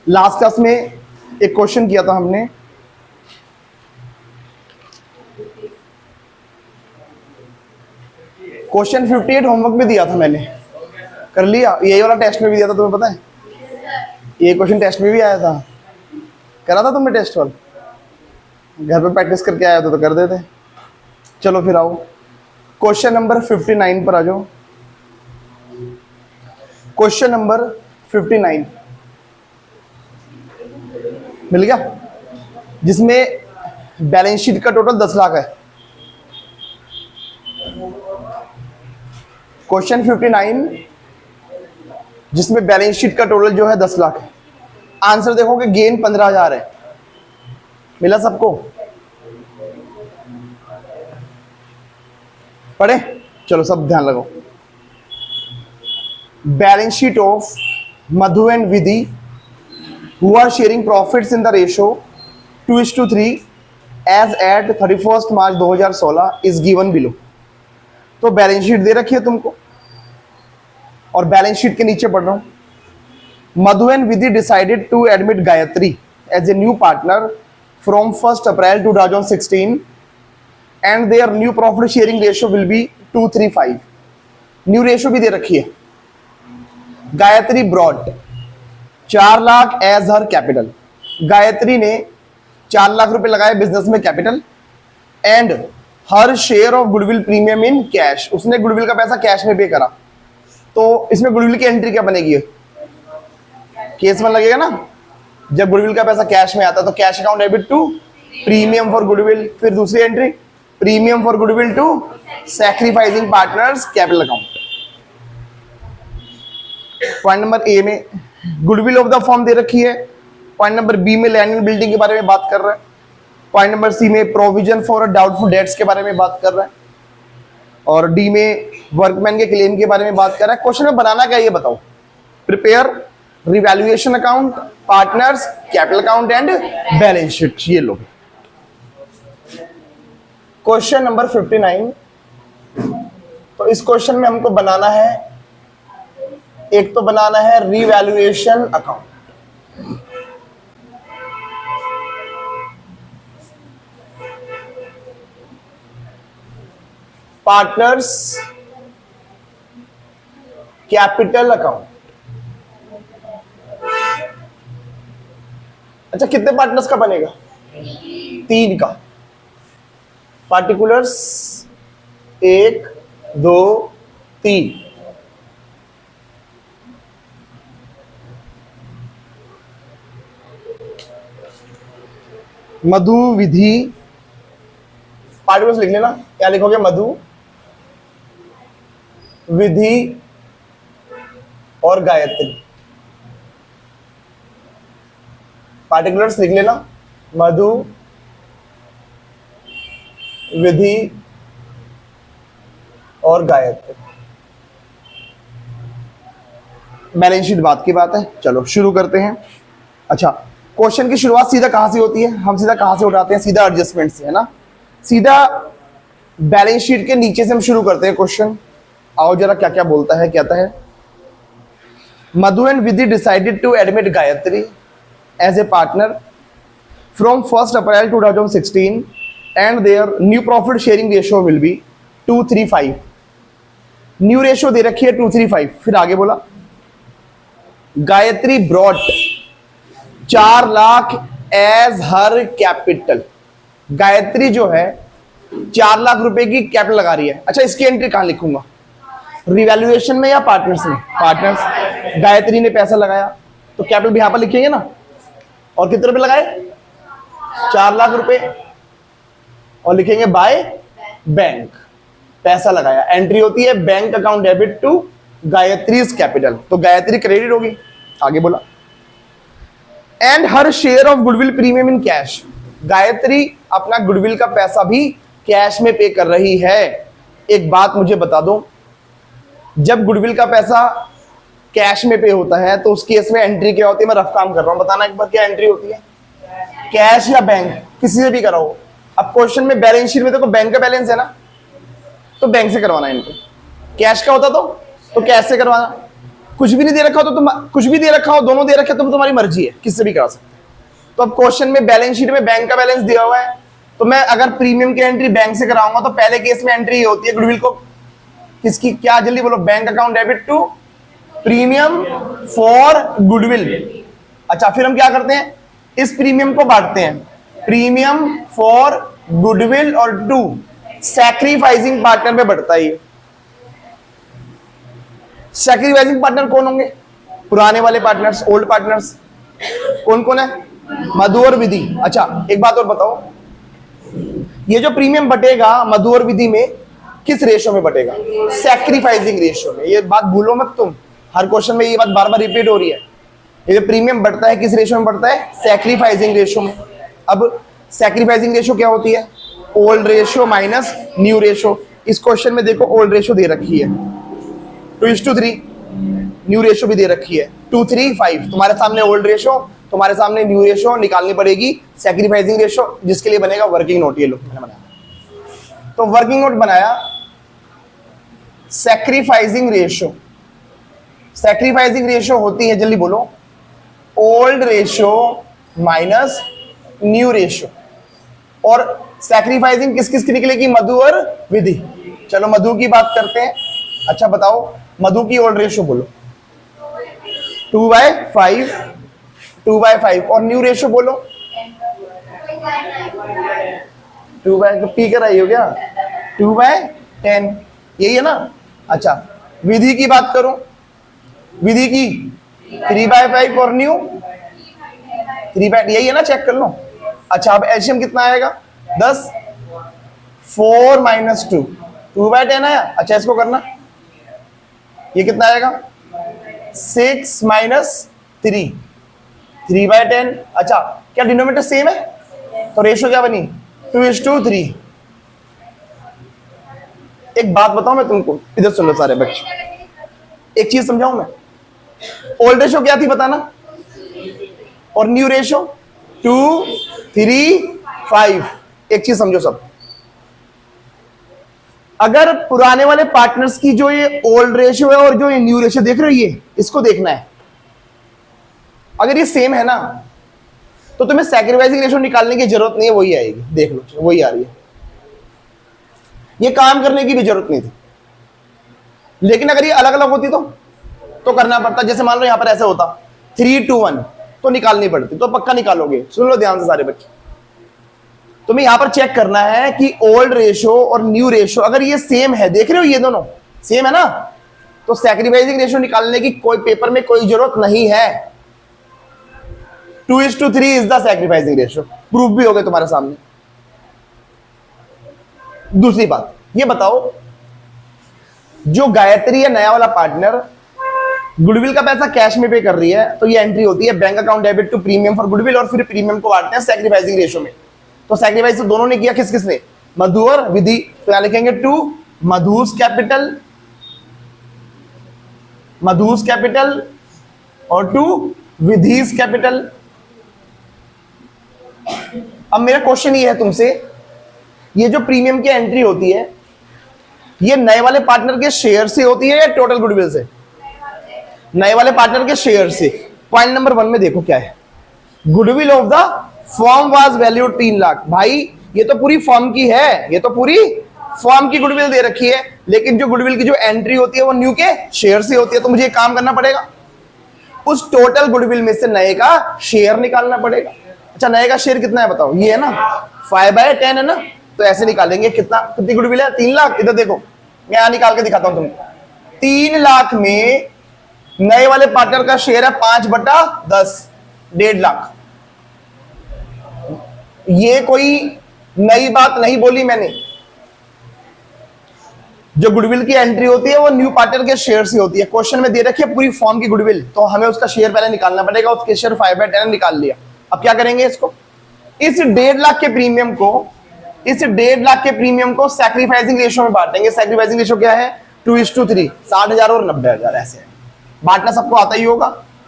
Last class में एक question किया था हमने, क्वेश्चन 58 होमवर्क में दिया था मैंने, कर लिया? यही वाला टेस्ट में भी दिया था, तुम्हें पता है? ये क्वेश्चन टेस्ट में भी आया था, करा था तुमने टेस्ट वाला? घर पे प्रैक्टिस करके आया तो कर देते। चलो फिर आओ क्वेश्चन नंबर 59 पर आ जाओ। क्वेश्चन नंबर 59 मिल गया, जिसमें बैलेंस शीट का टोटल 10 लाख है। क्वेश्चन 59 जिसमें बैलेंस शीट का टोटल जो है 10 लाख है। आंसर देखोगे गेन 15,000 है। मिला सबको? पढ़े? चलो सब ध्यान लगाओ। Balance sheet of Madhu and Vidhi who are sharing profits in the ratio 2:3 as at 31st March 2016 is given below। तो बैलेंस शीट दे रखी है तुमको और बैलेंस शीट के नीचे पढ़ रहा हूं। Madhu and Vidhi decided to admit Gayatri as a new partner from 1st April 2016 and their new profit sharing ratio will be 2:3:5। New ratio भी दे रखी है। Gayatri brought 4 lakh as her capital. Gayatri ने 4 लाख रुपए लगाए बिजनेस में capital and her share of goodwill premium in cash. उसने goodwill का पैसा कैश में पे करा। तो इसमें गुडविल की एंट्री क्या बनेगी? केस में लगेगा ना, जब गुडविल का पैसा कैश में आता तो cash account debit to premium for goodwill. फिर दूसरी entry premium for goodwill to sacrificing partners capital account. Point number A में गुडविल ऑफ द फॉर्म दे रखी है। पॉइंट नंबर बी में लैंड एंड बिल्डिंग के बारे में बात कर रहा है। पॉइंट नंबर सी में प्रोविजन फॉर डाउटफुल डेट्स के बारे में बात कर रहा है और डी में वर्कमैन के क्लेम के बारे में बात कर रहा है। क्वेश्चन में बनाना क्या ये बताओ? Prepare revaluation account, partners, capital account and balance sheet. ये लोग क्वेश्चन नंबर 59। तो इस क्वेश्चन में हमको बनाना है, एक तो बनाना है revaluation account, partners, capital account. अच्छा कितने पार्टनर्स का बनेगा? 3 का। पार्टिकुलर्स 1 2 3। मधु विधि, पार्टिकुलर्स लिख लेना। क्या लिखोगे? मधु, विधि और गायत्री। पार्टिकुलर्स लिख लेना, मधु, विधि और गायत्री। बैलेंस शीट बात की बात है। चलो शुरू करते हैं। अच्छा क्वेश्चन की शुरुआत सीधा कहां से होती है? हम सीधा कहां से उठाते हैं? सीधा एडजस्टमेंट से, है ना? सीधा बैलेंस शीट के नीचे से हम शुरू करते हैं क्वेश्चन। आओ जरा क्या क्या बोलता है, कहता है Madhu and Vidhi decided to admit Gayatri as a partner from 1st April 2016 and their new profit sharing ratio will be 2:3:5। New ratio दे रखी है 2:3:5। फिर आगे बोला Gayatri brought 4 lakh as her capital. Gayatri जो है 4 लाख रुपए की कैपिटल लगा रही है। अच्छा इसकी एंट्री कहां लिखूंगा? रिवैल्यूएशन में या पार्टनर्स में? पार्टनर्स। गायत्री ने पैसा लगाया तो कैपिटल भी यहां पर लिखेंगे ना। और कितने रुपए लगाए? 4 लाख रुपए। और लिखेंगे बाय बैंक, पैसा लगाया। एंट्री होती है bank account debit to Gayatri's capital. तो गायत्री क्रेडिट होगी। आगे बोला and her share of goodwill premium in cash. Gayatri अपना गुडविल का पैसा भी कैश में पे कर रही है। एक बात मुझे बता दो, जब गुडविल का पैसा कैश में पे होता है तो उस केस में एंट्री क्या होती है? मैं रफ काम कर रहा हूं, बताना एक बार क्या एंट्री होती है? कैश या बैंक, किसी से भी कराओ। अब क्वेश्चन में बैलेंस शीट में देखो बैंक का बैलेंस है ना, तो बैंक से करवाना है इनको। कैश का होता तो कैश से करवाना। कुछ भी नहीं दे रखा हो तो तुम, कुछ भी दे रखा हो, दोनों दे रखे तो तुम्हारी मर्जी है, किससे भी करा सकते हो। तो अब क्वेश्चन में बैलेंस शीट में बैंक का बैलेंस दिया हुआ है, तो मैं अगर प्रीमियम की एंट्री बैंक से कराऊंगा तो पहले केस में एंट्री होती है गुडविल को किसकी, क्या जल्दी बोलो, bank account debit to premium for goodwill. अच्छा फिर हम क्या करते हैं, इस प्रीमियम को बांटते हैं, प्रीमियम फॉर गुडविल और टू सैक्रिफाइसिंग पार्टनर पे बढ़ता है। सैक्रिफाइसिंग पार्टनर कौन होंगे, पुराने वाले पार्टनर्स, ओल्ड पार्टनर्स कौन कौन है, मधु और विधि। अच्छा एक बात और बताओ, ये जो प्रीमियम बटेगा मधु और विधि में किस रेशो में बटेगा, सैक्रिफाइसिंग रेशो में। ये बात भूलो मत तुम, हर क्वेश्चन में ये बात बार बार रिपीट हो रही है। ये प्रीमियम बढ़ता है किस रेशो में बढ़ता है, सैक्रिफाइसिंग रेशो में। अब सैक्रिफाइसिंग रेशो क्या होती है, old ratio minus new ratio. इस क्वेश्चन में देखो ओल्ड रेशो दे रखी है 2:3, न्यू रेशो भी दे रखी है 2:3:5। तुम्हारे सामने ओल्ड रेशो, तुम्हारे सामने न्यू रेशो निकालनी पड़ेगी, सैक्रिफाइसिंग रेशो, जिसके लिए बनेगा वर्किंग नोट। ये लो मैंने बनाया, तो वर्किंग नोट बनाया सैक्रिफाइसिंग रेशो। सैक्रिफाइसिंग रेशो होती है, जल्दी बोलो, old ratio minus new ratio. और सैक्रिफाइसिंग किस किस की निकलेगी, मधु और विधि। चलो मधु की बात करते हैं। अच्छा बताओ मधु की ओल्ड रेशो बोलो, 2/5, 2/5। और न्यू रेशो बोलो 2/, पी कर आई हो क्या, 2/10, यही है ना। अच्छा विधि की बात करो, विधि की 3/5 और न्यू 3/, यही है ना, चेक कर लो। अच्छा अब एलसीएम कितना आएगा 10, 4 - 2, 2/10 आया। अच्छा इसको करना, ये कितना आएगा 6 - 3, 3/10। अच्छा क्या डिनोमिनेटर सेम है, तो रेशो क्या बनी 2:3। एक बात बताऊं मैं तुमको, इधर सुन लो सारे बच्चे, एक चीज समझाऊं मैं। ओल्ड रेशो क्या थी बताना, और न्यू रेशो 2:3:5। एक चीज समझो सब, अगर पुराने वाले पार्टनर्स की जो ये ओल्ड रेशियो है और जो ये न्यू रेशियो देख रहे हो, ये इसको देखना है। अगर ये सेम है ना तो तुम्हें सैक्रिफाइसिंग रेशियो निकालने की जरूरत नहीं है, वही आएगी, देख लो वही आ रही है, ये काम करने की भी जरूरत नहीं थी। लेकिन अगर ये अलग अलग होती तो करना पड़ता। जैसे मान लो यहां पर ऐसे होता 3:1 तो निकालनी पड़ती, तो पक्का निकालोगे। सुन लो ध्यान से सारे बच्चे, तुम्हें यहां पर चेक करना है कि ओल्ड रेशो और न्यू रेशो अगर ये सेम है, देख रहे हो ये दोनों सेम है ना, तो सैक्रिफाइसिंग रेशो निकालने की कोई पेपर में कोई जरूरत नहीं है। 2:3 is the sacrificing ratio, proof भी हो गए तुम्हारे सामने। दूसरी बात ये बताओ, जो गायत्री है नया वाला पार्टनर, गुडविल का पैसा कैश में पे कर रही है, तो ये एंट्री होती है bank account debit to premium for goodwill, और फिर प्रीमियम को बांटते हैं सैक्रिफाइसिंग रेशो में। तो सैक्रिफाइस तो दोनों ने किया, किस किसने, मधु और विधि। तो यहां लिखेंगे to Madhu's capital, Madhu's capital और टू विधिस कैपिटल। अब मेरा क्वेश्चन ये है तुमसे, ये जो प्रीमियम की एंट्री होती है ये नए वाले पार्टनर के शेयर से होती है या टोटल गुडविल से, नए वाले पार्टनर के शेयर से। पॉइंट नंबर 1 में देखो क्या है, goodwill of the firm was valued 3 lakh. भाई ये तो पूरी फर्म की है, ये तो पूरी फर्म की गुडविल दे रखी है, लेकिन जो गुडविल की जो एंट्री होती है वो न्यू के शेयर से होती है। तो मुझे एक काम करना पड़ेगा, उस टोटल गुडविल में से नए का शेयर निकालना पड़ेगा। अच्छा नए का शेयर कितना है बताओ, ये है ना 5/10 है ना, तो ऐसे निकालेंगे। कितना, कितनी गुडविल है 3 लाख। इधर देखो मैं यहां निकाल के दिखाता हूं तुमको, 3 लाख में नए वाले पार्टनर का शेयर है 5/10, 1.5 लाख। ये कोई नई बात नहीं बोली मैंने, जो गुडविल की एंट्री होती है वो न्यू पार्टनर के शेयर से होती है। क्वेश्चन में दे रखी है पूरी फॉर्म की गुडविल, तो हमें उसका शेयर पहले निकालना पड़ेगा। उसके शेयर 5/10 निकाल लिया। अब क्या करेंगे इसको, इस 1.5 लाख के प्रीमियम को, इस 1.5 लाख के प्रीमियम को सैक्रिफाइसिंग रेशियो में बांटेंगे। सैक्रिफाइसिंग रेशियो क्या है 2:3, 60,000 और 90,000। ऐसे बांटना सबको आता ही होगा,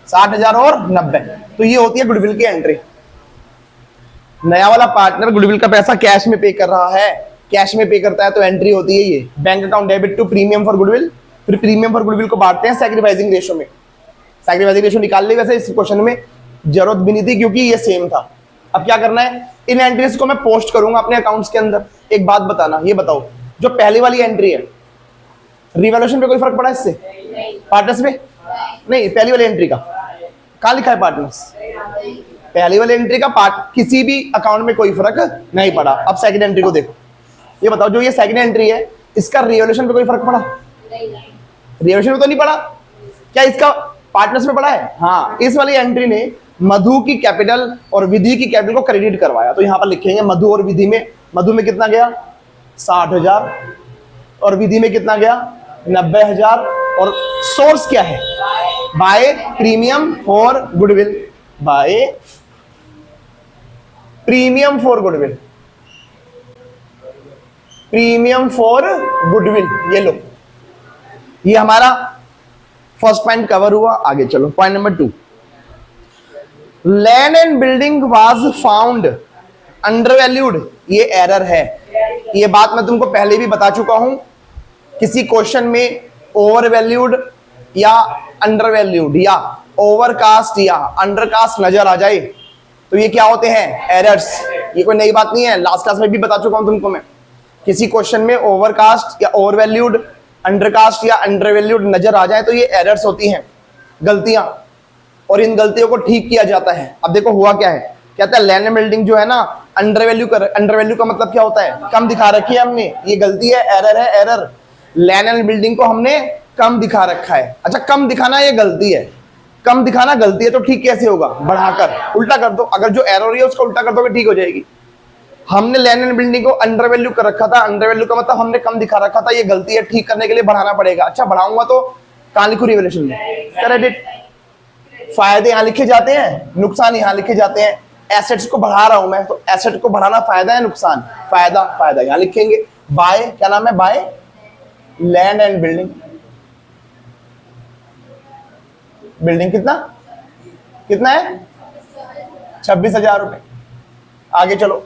60,000 और 90। तो ये होती है गुडविल की एंट्री। नया वाला पार्टनर गुडविल का पैसा कैश में पे कर रहा है, कैश में पे करता है, तो एंट्री होती है ये bank account debit to premium for goodwill. फिर प्रीमियम फॉर गुडविल को बांटते हैं सैक्रिफाइसिंग रेशियो में। सैक्रिफाइसिंग रेशियो निकाल ली, वैसे इस क्वेश्चन में जरूरत भी नहीं थी क्योंकि ये सेम था। अब क्या करना है, इन एंट्रीज को मैं पोस्ट करूंगा अपने अकाउंट्स के अंदर। एक बात बताना, ये बताओ जो पहली वाली एंट्री है रिवैल्यूएशन पे कोई फर्क पड़ा इससे? पार्टनर्स पे नहीं, पहली वाली एंट्री का कहां लिखा है पार्टनर्स? पहली वाली एंट्री का पार्ट किसी भी अकाउंट में कोई फर्क नहीं पड़ा। अब सेकंड एंट्री को देखो, ये बताओ जो ये सेकंड एंट्री है इसका रिवैल्यूएशन पे कोई फर्क पड़ा? रिवैल्यूएशन में तो नहीं पड़ा। क्या इसका पार्टनर्स में पड़ा है? हाँ, इस वाली एंट्री ने मधु की कैपिटल और विधि की कैपिटल को क्रेडिट करवाया। तो यहां पर लिखेंगे मधु और विधि में, मधु में कितना गया 60,000 और विधि में कितना गया 90,000। और सोर्स क्या है? By premium for goodwill, by premium for goodwill, premium for goodwill. ये लो, ये हमारा फर्स्ट पॉइंट कवर हुआ। आगे चलो point number 2, land and building was found undervalued. ये एरर है, ये बात मैं तुमको पहले भी बता चुका हूं। किसी क्वेश्चन में ओवरवैल्यूड या अंडरवैल्यूड या ओवरकास्ट या अंडरकास्ट नजर आ जाए तो ये क्या होते हैं? एरर्स। ये कोई नई बात नहीं है, लास्ट क्लास में भी बता चुका हूं तुमको मैं। किसी क्वेश्चन में ओवरकास्ट या ओवरवैल्यूड, अंडरकास्ट या अंडरवैल्यूड नजर आ जाए तो ये एरर्स होती हैं, गलतियां, और इन गलतियों को ठीक किया जाता है। अब देखो हुआ क्या है, कहता है लैंड बिल्डिंग जो है ना अंडरवैल्यू का मतलब क्या होता है? कम दिखा रखी है हमने, ये गलती है, एरर है, एरर। लैंड एंड बिल्डिंग को हमने कम दिखा रखा है। अच्छा, कम दिखाना ये गलती है, कम दिखाना गलती है तो ठीक कैसे होगा? बढ़ाकर, उल्टा कर दो। अगर जो एरर है उसको उल्टा कर दोगे ठीक हो जाएगी। हमने लैंड एंड बिल्डिंग को अंडरवैल्यू कर रखा था, अंडरवैल्यू का मतलब हमने कम दिखा रखा था, ये गलती है, ठीक करने के लिए बढ़ाना पड़ेगा। अच्छा, बढ़ाऊंगा तो कहां लिखूं रिवैल्यूएशन में? क्रेडिट। फायदे यहां लिखे जाते हैं, नुकसान यहां लिखे जाते हैं। एसेट्स को बढ़ा रहा हूं मैं, तो एसेट को बढ़ाना फायदा है नुकसान? फायदा, फायदा यहां लिखेंगे। बाय, क्या नाम है? By land and building. Building कितना कितना है? 26,000 रुपए। आगे चलो,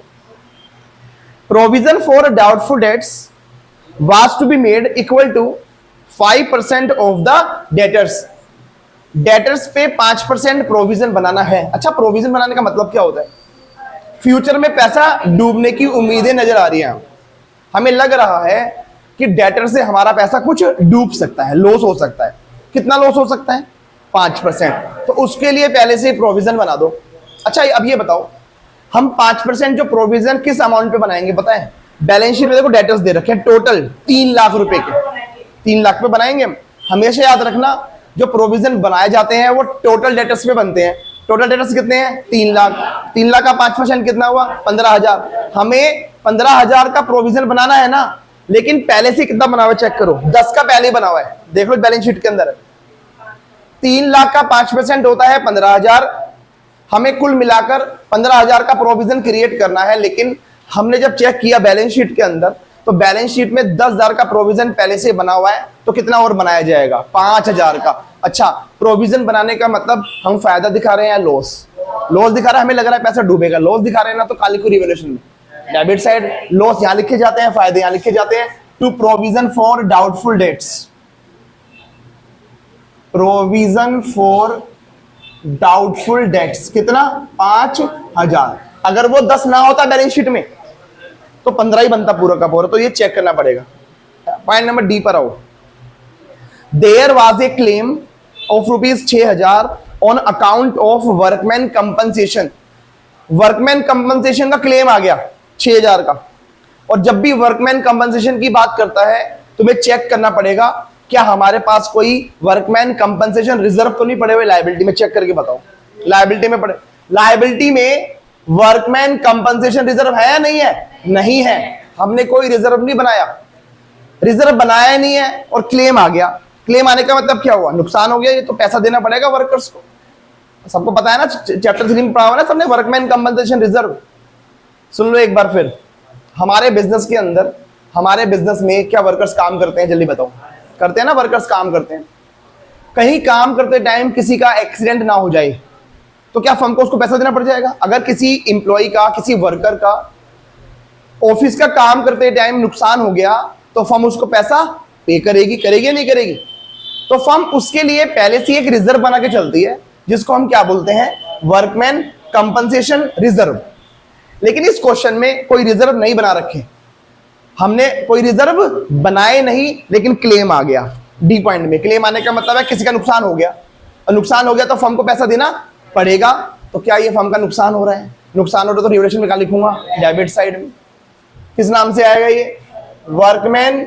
provision for doubtful debts was to be made equal to 5% of the debtors. Debtors पे 5% प्रोविजन बनाना है। अच्छा, प्रोविजन बनाने का मतलब क्या होता है? फ्यूचर में पैसा डूबने की उम्मीदें नजर आ रही हैं, हमें लग रहा है कि डेटर से हमारा पैसा कुछ डूब सकता है, लॉस हो सकता है। कितना लॉस हो सकता है? 5%। तो उसके लिए पहले से प्रोविजन बना दो। अच्छा, अब ये बताओ हम 5% जो प्रोविजन किस अमाउंट पे बनाएंगे पता है? बैलेंस शीट में देखो डेटर्स दे रखे हैं टोटल 3 लाख रुपए के, 3 लाख पे बनाएंगे हम। हमेशा याद रखना जो प्रोविजन बनाए जाते हैं वो टोटल डेटर्स पे बनते हैं। टोटल डेटर्स कितने हैं? 3 लाख। 3 लाख का 5% कितना हुआ? 15,000। हमें 15,000 का प्रोविजन बनाना है ना, लेकिन पहले से कितना बना हुआ चेक करो, 10 का पहले बना हुआ है, देख लो बैलेंस शीट के अंदर। 3 लाख का 5% होता है 15,000। हमें कुल मिलाकर 15,000 का प्रोविजन क्रिएट करना है, लेकिन हमने जब चेक किया बैलेंस शीट के अंदर तो बैलेंस शीट में 10,000 का प्रोविजन पहले से बना हुआ है, तो कितना और बनाया जाएगा? 5,000 का। अच्छा, प्रोविजन बनाने का मतलब हम फायदा दिखा रहे हैं, लॉस? लॉस दिखा रहा है, हमें लग रहा है पैसा डूबेगा, लॉस दिखा रहे हैं ना, तो काली को रिवैल्यूएशन में डेबिट साइड लॉस यहां लिखे जाते हैं, फायदे यहां लिखे जाते हैं। To provision for doubtful debts, provision for doubtful debts कितना? 5,000। अगर वो 10 ना होता बैलेंस शीट में तो 15 ही बनता पूरा का पूरा, तो ये चेक करना पड़ेगा। पॉइंट नंबर डी पर आओ। There was a claim of ₹6,000 on account of workman compensation. Workman compensation का क्लेम आ गया 6,000 का। और जब भी वर्कमैन कंपनसेशन की बात करता है तुम्हें चेक करना पड़ेगा क्या हमारे पास कोई वर्कमैन कंपनसेशन रिजर्व तो नहीं पड़े हुए लायबिलिटी में? चेक करके बताओ, लायबिलिटी में पड़े, लायबिलिटी में वर्कमैन कंपनसेशन रिजर्व है या नहीं है? नहीं है, हमने कोई रिजर्व नहीं बनाया, रिजर्व बनाया नहीं है और क्लेम आ गया। क्लेम आने का मतलब क्या हुआ? नुकसान हो गया, ये तो पैसा देना पड़ेगा वर्कर्स को। सबको पता है ना, चैप्टर 3 में पढ़ा हुआ ना सबने, वर्कमैन कंपनसेशन रिजर्व। सुन लो एक बार फिर, हमारे बिजनेस के अंदर, हमारे बिजनेस में क्या वर्कर्स काम करते हैं? जल्दी बताओ। करते हैं ना, वर्कर्स काम करते हैं। कहीं काम करते टाइम किसी का एक्सीडेंट ना हो जाए तो क्या फर्म को उसको पैसा देना पड़ जाएगा? अगर किसी इंप्लॉय का, किसी वर्कर का ऑफिस का काम करते टाइम नुकसान हो गया तो फर्म उसको पैसा पे करेगी, करेगी या नहीं करेगी? तो फर्म उसके लिए पहले से एक रिजर्व बना के चलती है जिसको हम क्या बोलते हैं, वर्कमैन कंपनसेशन रिजर्व। लेकिन इस क्वेश्चन में कोई रिजर्व नहीं बना रखे, हमने कोई रिजर्व बनाए नहीं, लेकिन क्लेम आ गया। डी पॉइंट में क्लेम आने का मतलब है किसी का नुकसान हो गया, और नुकसान हो गया तो फर्म को पैसा देना पड़ेगा। तो क्या ये फर्म का नुकसान हो रहा है? नुकसान हो रहा है तो रिवोल्यूशन में क्या लिखूंगा, डेबिट साइड में। किस नाम से आएगा ये? वर्कमैन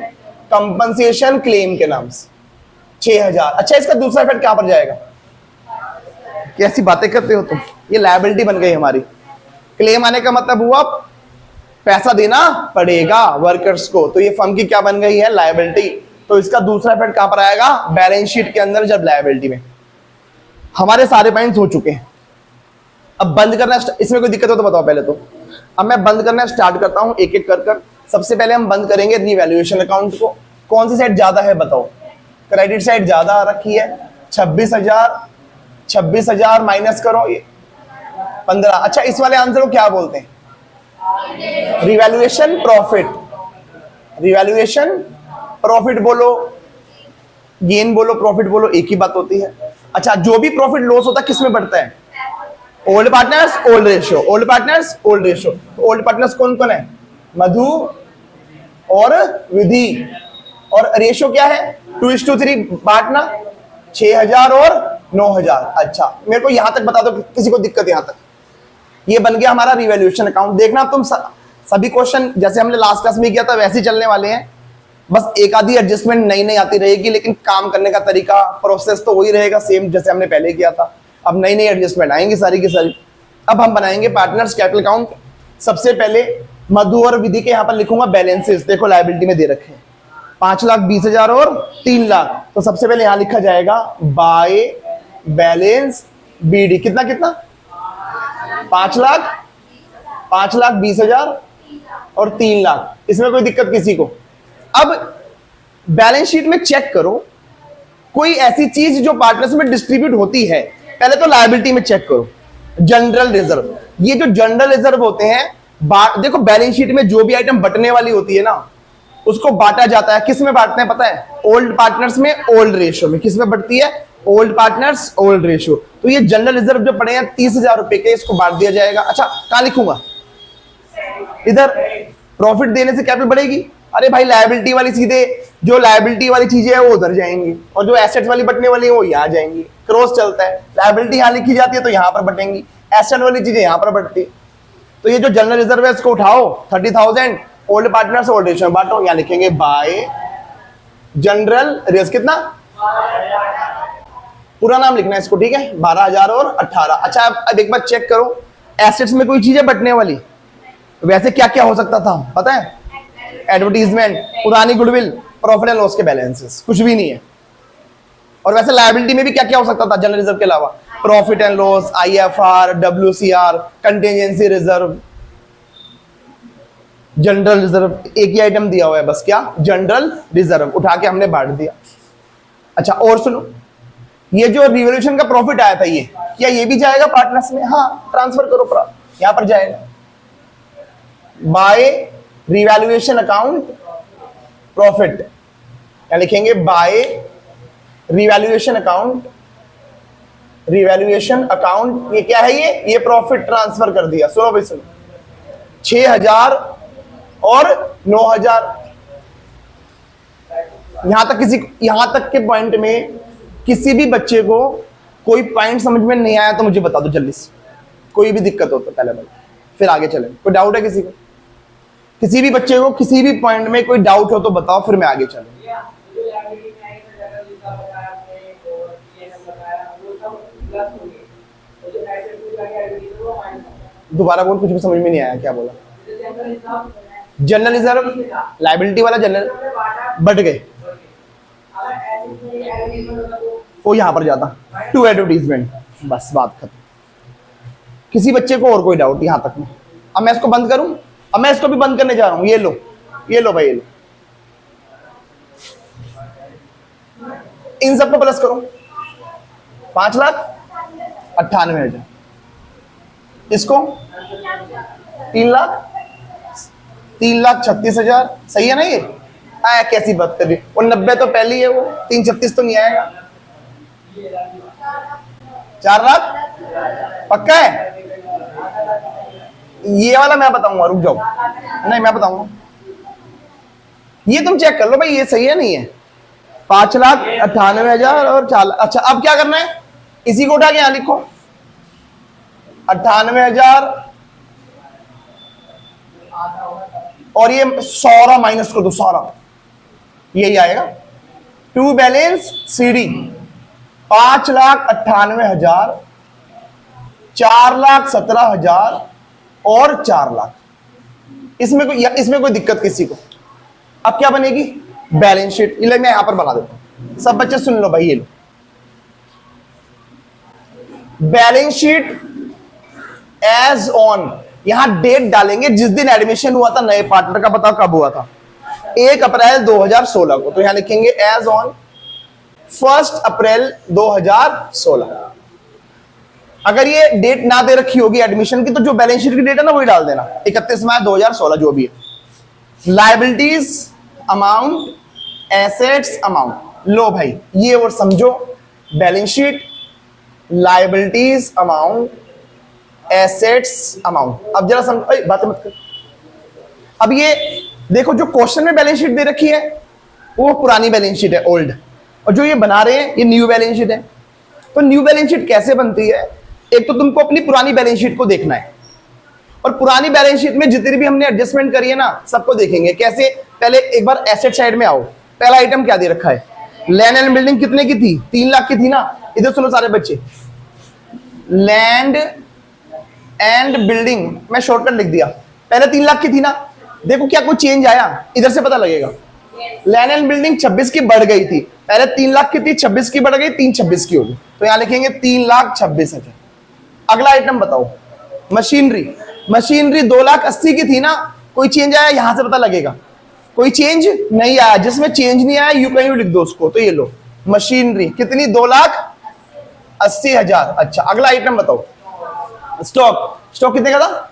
कंपनसेशन क्लेम के नाम से 6000। अच्छा, इसका दूसरा इफेक्ट क्या पर जाएगा? कैसी बातें करते हो तुम, ये लायबिलिटी बन गई हमारी। क्लेम आने का मतलब हुआ पैसा देना पड़ेगा वर्कर्स को, तो ये फर्म की क्या बन गई है, लायबिलिटी। तो इसका दूसरा इफेक्ट कहां पर आएगा, बैलेंस शीट के अंदर, जब लायबिलिटी में। हमारे सारे पॉइंट्स हो चुके हैं। अब बंद करना, इसमें कोई दिक्कत हो तो बताओ पहले तो। अब मैं बंद करना स्टार्ट करता हूं एक एक कर कर। सबसे पहले हम बंद करेंगे रिवैल्यूएशन अकाउंट को। कौन सी साइड ज्यादा है बताओ? क्रेडिट साइड ज्यादा आ रखी है, 26,000 माइनस करो ये 15। अच्छा, इस वाले आंसर को क्या बोलते हैं? Revaluation profit. रिवैल्यूएशन प्रॉफिट बोलो, गेन बोलो, प्रॉफिट बोलो, एक ही बात होती है। अच्छा, जो भी प्रॉफिट लॉस होता है किसमें बढ़ता है? Old partners old ratio, old partners old ratio. Old partners कौन कौन है? मधु और विधि। और रेशियो क्या है? 2:3 बांटना, 6000 और 9000। अच्छा, मेरे को यहां तक बता दो, किसी को दिक्कत यहां तक? ये बन गया हमारा रिवैल्यूएशन अकाउंट। देखना तुम सभी क्वेश्चन जैसे हमने लास्ट क्लास में किया था वैसे ही चलने वाले हैं, बस एक आधी एडजस्टमेंट नई नई आती रहेगी, लेकिन काम करने का तरीका, प्रोसेस तो वही रहेगा सेम जैसे हमने पहले किया था। अब नई नई एडजस्टमेंट आएंगी सारी की सारी। अब हम बनाएंगे पार्टनर्स कैपिटल अकाउंट। सबसे पहले मधु और विधि के यहां पर लिखूंगा बैलेंसेस। देखो लायबिलिटी में दे रखे हैं 5,20,000 और 3 लाख। तो सबसे पहले यहां लिखा जाएगा बाय बैलेंस बीडी। कितना कितना? 5,20,000 और 3 लाख। इसमें कोई दिक्कत किसी को? अब बैलेंस शीट में चेक करो कोई ऐसी चीज जो पार्टनर्स में डिस्ट्रीब्यूट होती है। पहले तो लायबिलिटी में चेक करो, जनरल रिजर्व। ये जो जनरल रिजर्व होते हैं, देखो बैलेंस शीट में जो भी आइटम बटने वाली होती है ना, उसको बांटा जाता है। किस में बांटते हैं पता है? ओल्ड पार्टनर्स में ओल्ड रेशियो में। किस में बढ़ती है? Old partners old ratio. तो ये जनरल रिजर्व जो पड़े हैं 30,000 रुपए के, इसको बांट दिया जाएगा। अच्छा, कहां लिखूंगा? इधर प्रॉफिट देने से कैपिटल बढ़ेगी। अरे भाई, लायबिलिटी वाली सीधे जो लायबिलिटी वाली चीजें है वो उधर जाएंगी, और जो एसेट वाली बटने वाली है वो यहाँ जाएंगी। क्रॉस चलता है, लायबिलिटी यहाँ लिखी जाती है तो यहाँ पर बटेंगी, एसेट वाली चीजें यहाँ पर बढ़ती। तो ये जो जनरल रिजर्व है इसको उठाओ, 30,000 ओल्ड पार्टनर्स ओल्ड रेशियो बांटो। यहाँ लिखेंगे बाय जनरल रिजर्व। कितना? पूरा नाम लिखना है इसको, ठीक है? 12,000 और 18। अच्छा, अब एक बार चेक करो, एसेट्स में कोई चीज है बटने वाली? वैसे क्या क्या हो सकता था पता है? एडवर्टीजमेंट, पुरानी गुडविल, प्रॉफिट एंड लॉस के बैलेंसेस, कुछ भी नहीं है। और वैसे लायबिलिटी में भी क्या क्या हो सकता था जनरल रिजर्व के अलावा? Profit and loss, IFR, WCR, contingency reserve, general reserve. एक ही आइटम दिया हुआ है बस, क्या? General reserve. उठा के हमने बांट दिया। अच्छा, और सुनो, ये जो रिवॉल्यूशन का प्रॉफिट आया था, ये क्या ये भी जाएगा पार्टनर्स में? हाँ, ट्रांसफर करो, यहां पर जाएगा बाय रिवैल्यूएशन अकाउंट प्रॉफिट। क्या लिखेंगे? By revaluation account. Revaluation account ये क्या है? ये प्रॉफिट ट्रांसफर कर दिया। सुनो भाई सुनो, 6,000 और 9,000। यहां तक के पॉइंट में किसी भी बच्चे को कोई पॉइंट समझ में नहीं आया तो मुझे बता दो जल्दी से। कोई भी दिक्कत हो तो पहले भाई, फिर आगे चले। कोई डाउट है किसी को? किसी भी बच्चे को किसी भी पॉइंट में कोई डाउट हो तो बताओ, फिर मैं आगे चलूं। दोबारा बोल, कुछ भी समझ में नहीं आया, क्या बोला? जनरल रिजर्व, लायबिलिटी वाला जनरल बढ़ गए, वो यहां पर जाता टू एडवर्टीजमेंट, बस बात खत्म। किसी बच्चे को और कोई डाउट यहां तक में? अब मैं इसको बंद करूं, अब मैं इसको भी बंद करने जा रहा हूं। ये लो भाई, ये लो। इन सबको प्लस करो, 5,98,000। इसको 3,36,000। सही है ना ये? आया कैसी बात कर रही, वो 90 तो पहली है, वो 336 तो नहीं आएगा। 4 लाख पक्का है? ये वाला मैं बताऊंगा, रुक जाओ, नहीं मैं बताऊंगा, ये तुम चेक कर लो भाई, ये सही है नहीं है। 5,98,000 और 4 लाख। अच्छा अब क्या करना है, इसी को उठा के यहां लिखो, 98,000 और ये 100 माइनस कर दो, 100 यही आएगा। टू बैलेंस सीडी 5,98,000, 4,17,000 और 4 लाख। इसमें कोई दिक्कत किसी को? अब क्या बनेगी, बैलेंस शीट। ये मैं यहां पर बना देता हूं, सब बच्चे सुन लो भाई, ये लो बैलेंस शीट एज ऑन, यहां डेट डालेंगे जिस दिन एडमिशन हुआ था नए पार्टनर का, बताओ कब हुआ था, 1 अप्रैल 2016 को, तो यहां लिखेंगे एज ऑन 1 अप्रैल 2016। अगर ये डेट ना दे रखी होगी एडमिशन की, तो जो बैलेंस शीट की डेट है ना वही डाल देना, 31 मार्च 2016 जो भी है। लायबिलिटीज अमाउंट, एसेट्स अमाउंट, लो भाई ये और समझो, balance sheet, liabilities amount, assets amount. अब जरा समझो, बात मत कर। अब ये देखो जो क्वेश्चन में बैलेंस शीट दे रखी है वो पुरानी बैलेंस शीट है, ओल्ड, और जो ये बना रहे हैं ये न्यू बैलेंस शीट है। तो न्यू बैलेंस शीट कैसे बनती है, एक तो तुमको अपनी पुरानी बैलेंस शीट को देखना है, और पुरानी बैलेंस शीट में जितनी भी हमने एडजस्टमेंट करी है ना सबको देखेंगे कैसे। पहले एक बार एसेट साइड में आओ, पहला आइटम क्या दे रखा है, लैंड एंड बिल्डिंग कितने की थी, 3 लाख की थी ना। इधर सुनो सारे बच्चे, लैंड एंड बिल्डिंग मैं शॉर्टकट लिख दिया, पहले 3 लाख की थी ना। देखो क्या कोई चेंज आया, इधर से पता लगेगा। लैंड एंड बिल्डिंग 26 की बढ़ गई थी, पहले 3 लाख की थी, 26 की बढ़ गई, 326 की होगी, तो यहां लिखेंगे 3,26,000। अगला आइटम बताओ, मशीनरी, मशीनरी 2,80,000 की थी ना, कोई चेंज आया, यहां से पता लगेगा। कोई चेंज नहीं आया, जिसमें चेंज नहीं आया यू कहीं लिख दो उसको, तो ये लो मशीनरी कितनी, 2,80,000। अच्छा अगला आइटम बताओ, स्टॉक, स्टॉक कितने का था,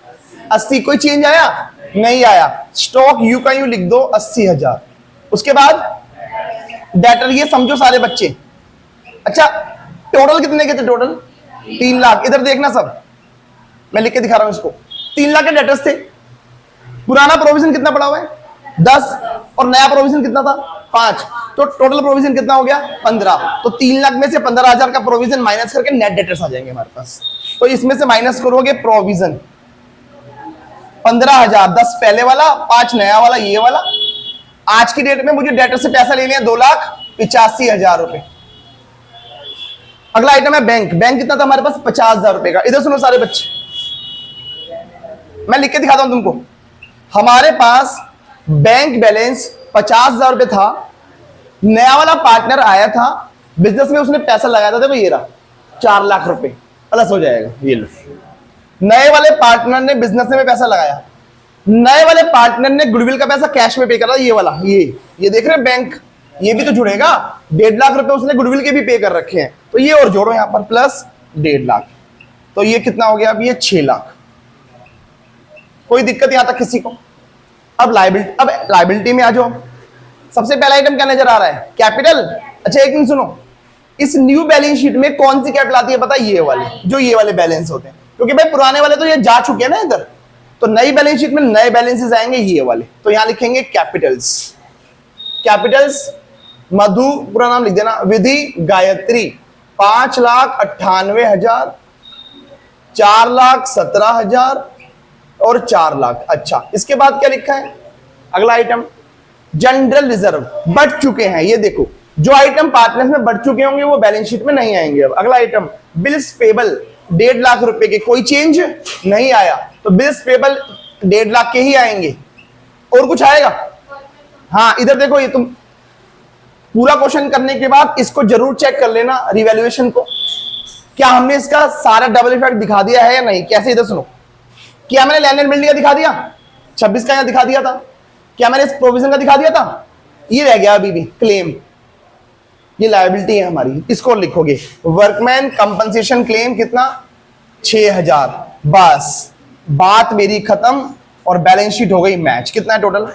80, कोई चेंज आया नहीं आया, स्टॉक यू का यू लिख दो 80,000। उसके बाद डेटर, ये समझो सारे बच्चे। अच्छा टोटल कितने के थे, टोटल 3 लाख। इधर देखना सब, मैं लिख के दिखा रहा हूं इसको, 3 लाख के डेटर्स थे। पुराना प्रोविजन कितना पड़ा हुआ है, 10, और नया प्रोविजन कितना था, 5, तो टोटल प्रोविजन कितना हो गया, 15। तो 3 लाख में से 15,000 का प्रोविजन माइनस करके नेट डेटर्स आ जाएंगे हमारे पास। तो इसमें से माइनस करोगे प्रोविजन 15,000, 10 पहले वाला, 5 नया वाला, ये वाला। आज की डेट में मुझे डेटर से पैसा लेने हैं 2,85,000 रुपए। अगला आइटम है बैंक, बैंक कितना था हमारे पास, 50,000 रुपए का। इधर सुनो सारे बच्चे, मैं लिख के दिखाता हूं तुमको। हमारे पास बैंक बैलेंस 50,000 रुपए था, नया वाला पार्टनर आया था बिजनेस में, उसने पैसा लगाया था, देखो ये रहा 4 लाख रुपए प्लस हो जाएगा, ये लो। नए वाले पार्टनर ने बिजनेस में पैसा लगाया, नए वाले पार्टनर ने गुडविल का पैसा कैश में पे करा, ये वाला, ये देख रहे हैं बैंक, ये भी तो जुड़ेगा। 1.5 लाख रुपए उसने गुडविल के भी पे कर रखे हैं, तो ये और जोड़ो यहां पर प्लस 1.5 लाख, तो ये कितना हो गया, अब ये 6 लाख। कोई दिक्कत यहां तक किसी को? अब लायबिलिटी में आ जाओ। सबसे पहला आइटम क्या नजर आ रहा है, कैपिटल। अच्छा एक मिनट सुनो, इस न्यू बैलेंस शीट में कौन सी कैपिटल आती है पता है, ये वाले, जो ये वाले बैलेंस होते हैं, क्योंकि भाई पुराने वाले तो ये जा चुके हैं ना इधर, तो नई बैलेंस शीट में नए बैलेंसेस आएंगे ये वाले, तो यहां लिखेंगे कैपिटल्स। कैपिटल्स, मधु पूरा नाम लिख देना, विधि गायत्री 5,98,000, 4,17,000 और 4 लाख। अच्छा इसके बाद क्या लिखा है, अगला आइटम जनरल रिजर्व, बढ़ चुके हैं, ये देखो जो आइटम पार्टनर्स में बढ़ चुके होंगे वो बैलेंस शीट में नहीं आएंगे। अब अगला आइटम बिल्स पेबल 1.5 लाख रुपए के, कोई चेंज नहीं आया, तो बिल्स पेबल 1.5 लाख के ही आएंगे। और कुछ आएगा, हाँ इधर देखो, ये तुम पूरा क्वेश्चन करने के बाद इसको जरूर चेक कर लेना रिवैल्यूएशन को, क्या हमने इसका सारा डबल इफेक्ट दिखा दिया है या नहीं। कैसे, इधर सुनो, क्या मैंने लैंड एंड बिल्डिंग का दिखा दिया, 26 का यहां दिखा दिया था, क्या मैंने इस प्रोविजन का दिखा दिया था, ये रह गया अभी भी क्लेम, ये लायबिलिटी है हमारी, इसको लिखोगे। वर्कमैन कंपनसेशन क्लेम कितना, 6,000, बस बात मेरी खत्म और बैलेंस शीट हो गई मैच। कितना है टोटल,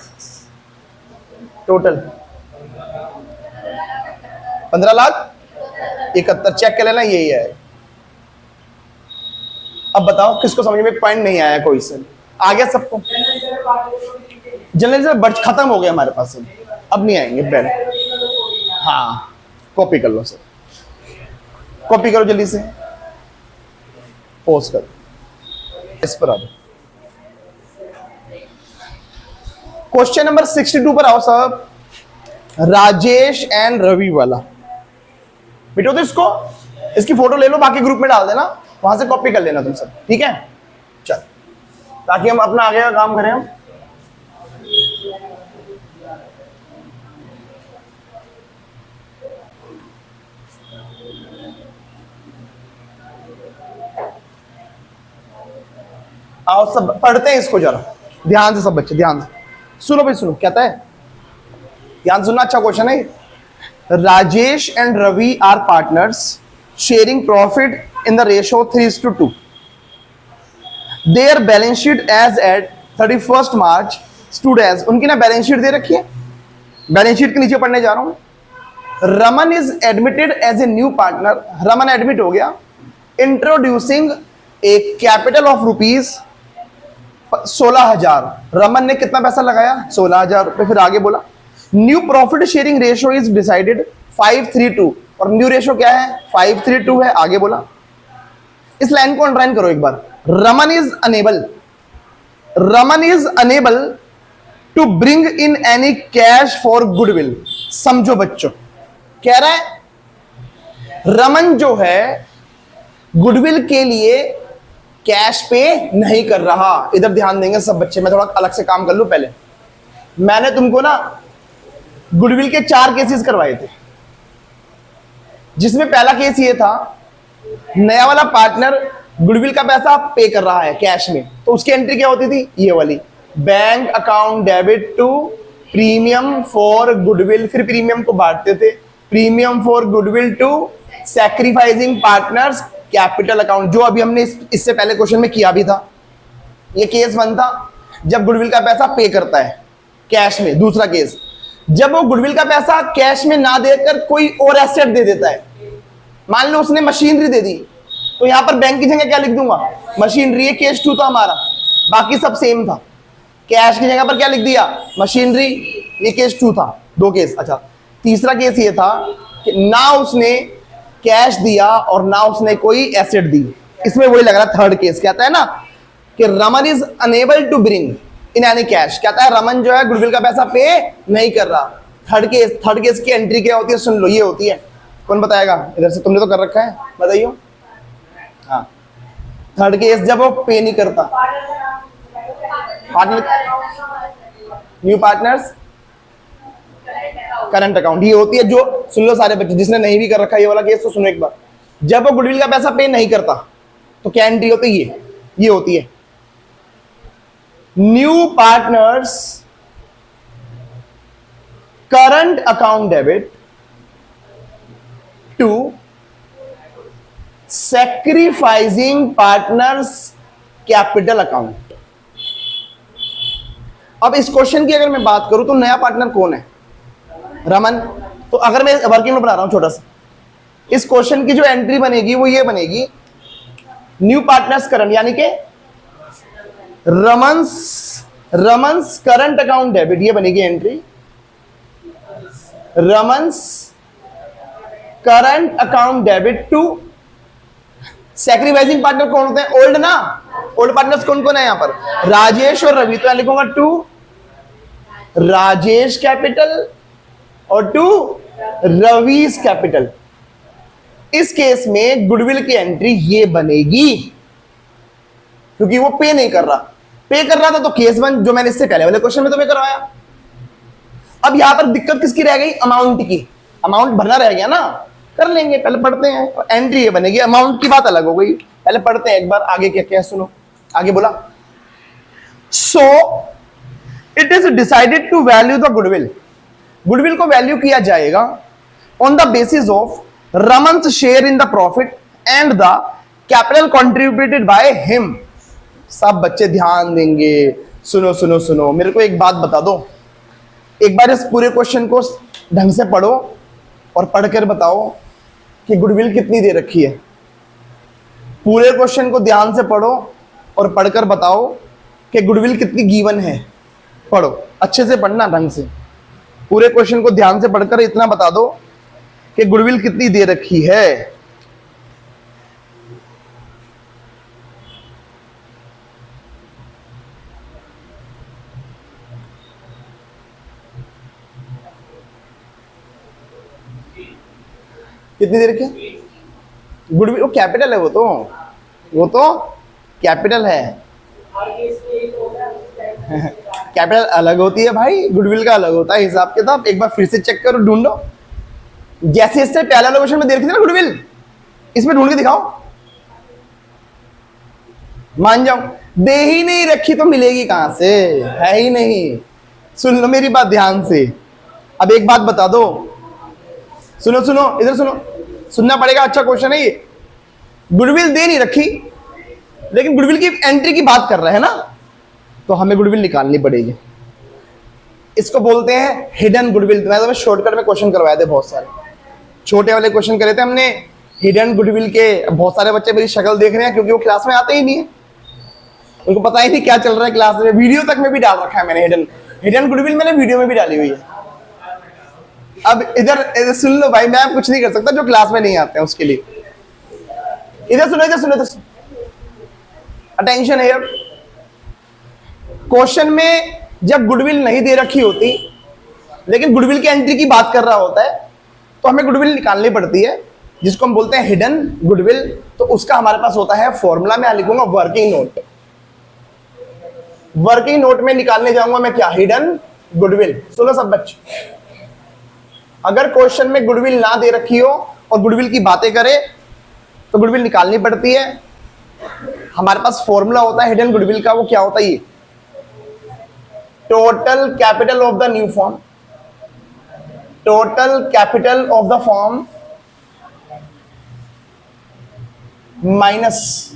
टोटल 15,71,000 चेक कर लेना, यही है। अब बताओ किसको समझ में पॉइंट नहीं आया, कोई से आ गया सबको? जनरल बट खत्म हो गया हमारे पास, अब नहीं आएंगे पहले। हाँ कॉपी कर लो सर, कॉपी करो जल्दी से, पोस्ट करो, इस पर आ जाओ। क्वेश्चन नंबर 62 पर आओ साहब, राजेश एंड रवि वाला। बेटो तो इसको, इसकी फोटो ले लो, बाकी ग्रुप में डाल देना, वहां से कॉपी कर लेना तुम सब, ठीक है? चल, ताकि हम अपना आगे का काम करें हम। आओ सब पढ़ते हैं इसको जरा ध्यान से, सब बच्चे ध्यान से सुनो भाई, सुनो कहता है, ध्यान सुनना, अच्छा क्वेश्चन है। Rajesh and Ravi are partners sharing profit in the ratio 3:2। Their balance sheet as at 31 March stood as, उनकी ना बैलेंस शीट दे रखी है, बैलेंस शीट के नीचे पढ़ने जा रहा हूं। Raman is admitted as a new partner, Raman admit हो गया, introducing a capital of rupees 16,000। Raman ने कितना पैसा लगाया? 16,000 रुपए। फिर आगे बोला new profit sharing ratio is decided 5:3:2, और न्यू रेशियो क्या है? 5:3:2 है। आगे बोला, इस लाइन को अंडरलाइन करो एक बार। Raman is unable to bring in any cash for goodwill. समझो बच्चों, कह रहा है रमन जो है गुडविल के लिए कैश पे नहीं कर रहा। इधर ध्यान देंगे सब बच्चे, मैं थोड़ा अलग से काम कर लूं पहले। मैंने तुमको ना गुडविल के 4 केसेस करवाए थे, जिसमें पहला केस ये था, नया वाला पार्टनर गुडविल का पैसा पे कर रहा है कैश में, तो उसकी एंट्री क्या होती थी? ये वाली, bank account debit to premium for goodwill. फिर प्रीमियम को बांटते थे, premium for goodwill to sacrificing partners capital account, जो अभी हमने इससे पहले क्वेश्चन में किया भी था। ये केस 1 था, जब गुडविल का पैसा पे करता है कैश में। दूसरा केस, जब वो गुडविल का पैसा कैश में ना देकर कोई और एसेट दे देता है, मान लो उसने मशीनरी दे दी, तो यहां पर बैंक की जगह क्या लिख दूंगा? मशीनरी। ये केस 2 था हमारा, बाकी सब सेम था। कैश की जगह पर क्या लिख दिया? मशीनरी। ये केस 2 था, 2 केस। अच्छा, तीसरा केस ये था कि ना उसने कैश दिया और ना उसने कोई एसेट दी। इसमें वही लग रहा है थर्ड केस, कहता है ना कि Raman is unable to bring in any cash, कहता है रमन जो है गुडविल का पैसा पे नहीं कर रहा। थर्ड केस की एंट्री क्या होती है? सुन लो, ये होती है। कौन बताएगा इधर से? तुमने तो कर रखा है, बताइयो। हाँ, थर्ड केस जब वो पे नहीं करता, partner, new partners current account, ये होती है। जो सुन लो सारे बच्चे, जिसने नहीं भी कर रखा ये वाला केस, तो सुनो एक बार। जब वो गुडविल का पैसा पे नहीं करता तो क्या एंट्री होती है? ये होती है new partners current account debit to sacrificing partners capital account. अब इस क्वेश्चन की अगर मैं बात करूं तो नया पार्टनर कौन है? रमन। तो अगर मैं वर्किंग में बना रहा हूं छोटा सा, इस क्वेश्चन की जो एंट्री बनेगी वो ये बनेगी, न्यू पार्टनर्स करंट, यानी कि रमन्स करंट अकाउंट डेबिट, ये बनेगी entry. Raman's current account debit to sacrificing partner कौन होते हैं? ओल्ड ना, ओल्ड पार्टनर्स कौन कौन है यहां पर? राजेश और रवि। तो यहां लिखूंगा टू राजेश कैपिटल और टू रवीज कैपिटल। इस केस में गुडविल की एंट्री ये बनेगी, क्योंकि वो पे नहीं कर रहा। पे कर रहा था तो केस 1 जो मैंने इससे पहले वाले क्वेश्चन में तुम्हें करवाया। अब यहां पर दिक्कत किसकी रह गई? अमाउंट की। अमाउंट भरना रह गया ना, कर लेंगे, पहले पढ़ते हैं। एंट्री ये बनेगी, अमाउंट की बात अलग हो गई। पहले पढ़ते हैं एक बार आगे क्या क्या, सुनो। आगे बोला, so it is decided to value the goodwill. Goodwill को वैल्यू किया जाएगा on the basis of Raman's share in the profit and the capital contributed by him. सब बच्चे ध्यान देंगे, सुनो सुनो सुनो, मेरे को एक बात बता दो। एक बार इस पूरे क्वेश्चन को ढंग से पढ़ो और पढ़कर बताओ कि गुडविल कितनी दे रखी है। पूरे क्वेश्चन को ध्यान से पढ़ो और पढ़कर बताओ कि गुडविल कितनी गिवन है। पढ़ो, अच्छे से पढ़ना, ढंग से पूरे क्वेश्चन को ध्यान से पढ़कर इतना बता दो कि गुडविल कितनी दे रखी है। कितनी देर के गुडविल, वो कैपिटल है, वो तो कैपिटल है। कैपिटल अलग होती है भाई, गुडविल का अलग होता है हिसाब किताब। एक बार फिर से चेक करो, ढूंढो। जैसे इससे पहला लोकेशन में दे रखी थी ना गुडविल, इसमें ढूंढ के दिखाओ। मान जाओ दे ही नहीं रखी तो मिलेगी कहां से, है ही नहीं। सुन लो मेरी बात ध्यान से। अब एक बात बता दो, सुनो सुनो, इधर सुनो, सुनना पड़ेगा, अच्छा क्वेश्चन है ये। गुडविल दे नहीं रखी लेकिन गुडविल की एंट्री की बात कर रहे हैं ना, तो हमें गुडविल निकालनी पड़ेगी। इसको बोलते हैं हिडन गुडविल। मैं तो शॉर्टकट में क्वेश्चन करवाए थे, बहुत सारे छोटे वाले क्वेश्चन करे थे हमने हिडन गुडविल के। बहुत सारे बच्चे मेरी शक्ल देख रहे हैं क्योंकि वो क्लास में आते ही नहीं है, उनको पता ही नहीं क्या चल रहा है क्लास में। वीडियो तक में भी डाल रखा है मैंने, हिडन गुडविल मैंने वीडियो में भी डाली हुई है। अब इधर सुन लो भाई, मैं कुछ नहीं कर सकता जो क्लास में नहीं आते हैं उसके लिए। इधर सुनो, इधर सुनो, इधर सुनो, अटेंशन हियर। क्वेश्चन में जब गुडविल नहीं दे रखी होती लेकिन गुडविल की एंट्री की बात कर रहा होता है, तो हमें गुडविल निकालनी पड़ती है, जिसको हम बोलते हैं हिडन गुडविल। तो उसका हमारे पास होता है फॉर्मूला। मैं लिखूंगा वर्किंग नोट। वर्किंग नोट में निकालने जाऊंगा मैं क्या, हिडन गुडविल। सुनो सब बच्चे, अगर क्वेश्चन में गुडविल ना दे रखी हो और गुडविल की बातें करे तो गुडविल निकालनी पड़ती है। हमारे पास फॉर्मूला होता है हिडन गुडविल का। वो क्या होता है, ये total capital of the new firm, total capital of the firm minus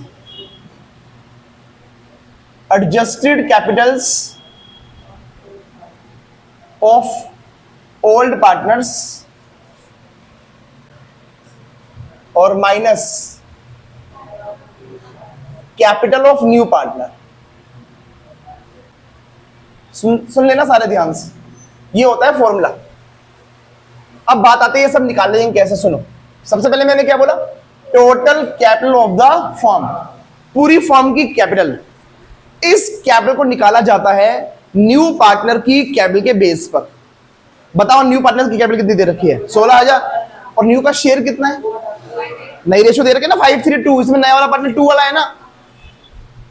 adjusted capitals of old partners और minus capital of new partner. सुन लेना सारे ध्यान से, ये होता है फॉर्मूला। अब बात आती है ये सब निकाल लेंगे कैसे। सुनो, सबसे पहले मैंने क्या बोला, total capital of the form, पूरी फॉर्म की कैपिटल। इस कैपिटल को निकाला जाता है न्यू पार्टनर की कैपिटल के बेस पर। बताओ न्यू पार्टनर की कैपिटल कितनी दे रखी है, 16,000। और न्यू का शेयर कितना है, नई रेशो दे रखी है ना 5:3:2। इसमें नया वाला पार्टनर 2 वाला है ना,